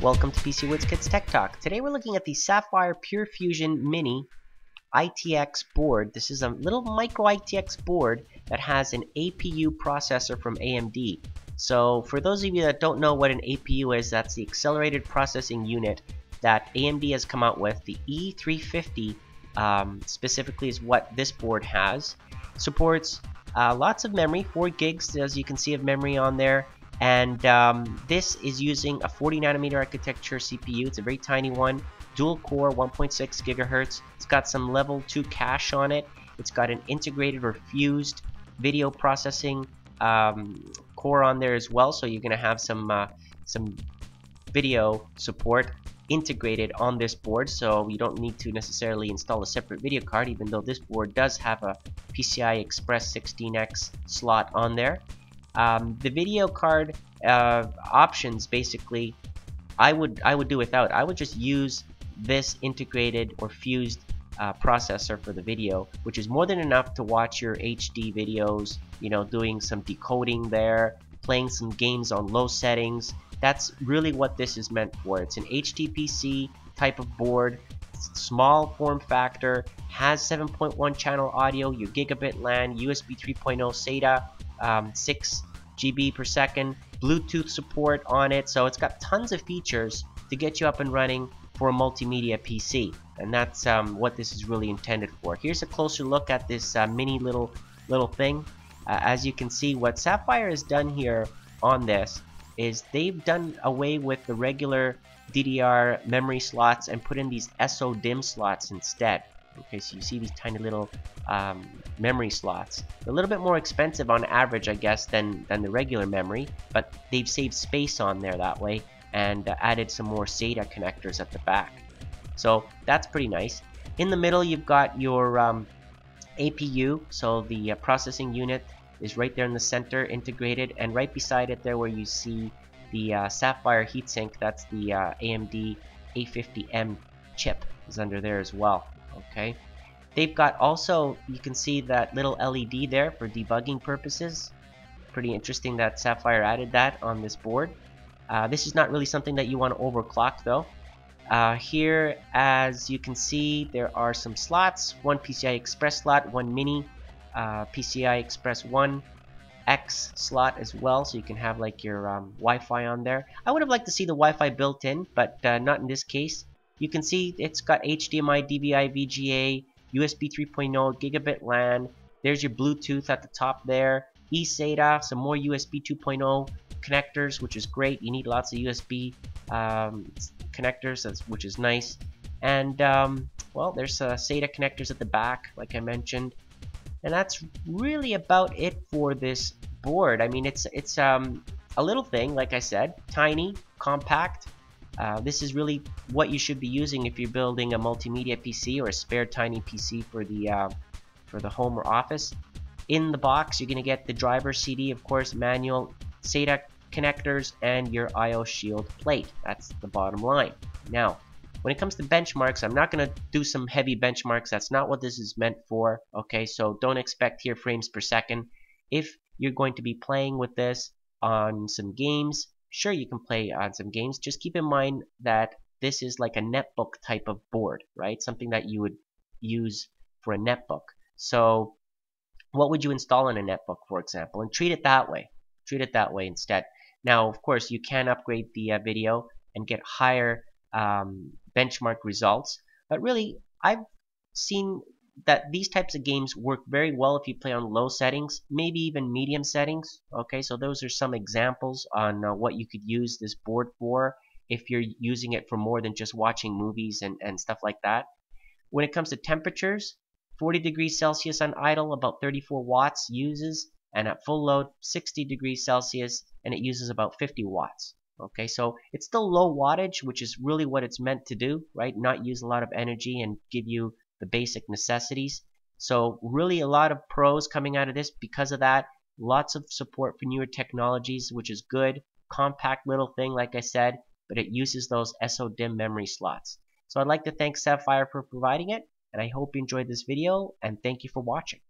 Welcome to PC Woods Kids Tech Talk. Today we're looking at the Sapphire Pure Fusion Mini ITX board. This is a little micro ITX board that has an APU processor from AMD. So for those of you that don't know what an APU is, that's the Accelerated Processing Unit that AMD has come out with. The E350 specifically is what this board has. Supports lots of memory, 4 gigs as you can see of memory on there. And this is using a 40nm architecture CPU. It's a very tiny one, dual core, 1.6 gigahertz. It's got some level 2 cache on it. It's got an integrated or fused video processing core on there as well, so you're going to have some video support integrated on this board, so you don't need to necessarily install a separate video card, even though this board does have a PCI Express 16X slot on there. The video card options, basically, I would do without. I would just use this integrated or fused processor for the video, which is more than enough to watch your HD videos, you know, doing some decoding there, playing some games on low settings. That's really what this is meant for. It's an HTPC type of board, small form factor, has 7.1 channel audio, your gigabit LAN, USB 3.0 SATA, 6 GB per second, Bluetooth support on it, so it's got tons of features to get you up and running for a multimedia PC, and that's what this is really intended for. Here's a closer look at this mini little thing. As you can see, what Sapphire has done here on this is they've done away with the regular DDR memory slots and put in these SO-DIMM slots instead. Okay, so you see these tiny little memory slots. They're a little bit more expensive on average, I guess, than the regular memory, but they've saved space on there that way and added some more SATA connectors at the back. So that's pretty nice. In the middle, you've got your APU, so the processing unit is right there in the center, integrated, and right beside it there where you see the Sapphire heatsink, that's the AMD E350 chip is under there as well. Okay, they've got also, you can see that little LED there for debugging purposes. Pretty interesting that Sapphire added that on this board. This is not really something that you want to overclock though. Here, as you can see, there are some slots, one PCI Express slot, one mini PCI Express 1X slot as well, so you can have like your Wi-Fi on there. I would have liked to see the Wi-Fi built in, but not in this case. You can see it's got HDMI, DVI, VGA, USB 3.0, gigabit LAN. There's your Bluetooth at the top there. eSATA, some more USB 2.0 connectors, which is great. You need lots of USB connectors, which is nice. And well, there's SATA connectors at the back, like I mentioned. And that's really about it for this board. I mean, it's a little thing, like I said, tiny, compact. This is really what you should be using if you're building a multimedia PC or a spare tiny PC for the home or office. In the box, you're going to get the driver CD, of course, manual, SATA connectors, and your IO shield plate. That's the bottom line. Now, when it comes to benchmarks, I'm not going to do some heavy benchmarks. That's not what this is meant for. Okay, so don't expect here frames per second. If you're going to be playing with this on some games, sure, you can play on some games. Just keep in mind that this is like a netbook type of board, right? Something that you would use for a netbook. So what would you install in a netbook, for example? And treat it that way. Treat it that way instead. Now, of course, you can upgrade the video and get higher benchmark results. But really, I've seen that these types of games work very well if you play on low settings, maybe even medium settings. Okay, so those are some examples on what you could use this board for if you're using it for more than just watching movies and stuff like that. When it comes to temperatures, 40 degrees Celsius on idle, about 34 watts uses, and at full load, 60 degrees Celsius, and it uses about 50 watts. Okay, so it's still low wattage, which is really what it's meant to do, right? Not use a lot of energy and give you the basic necessities. So really a lot of pros coming out of this because of that. Lots of support for newer technologies, which is good. Compact little thing, like I said, but it uses those SO-DIMM memory slots. So I'd like to thank Sapphire for providing it, and I hope you enjoyed this video, and thank you for watching.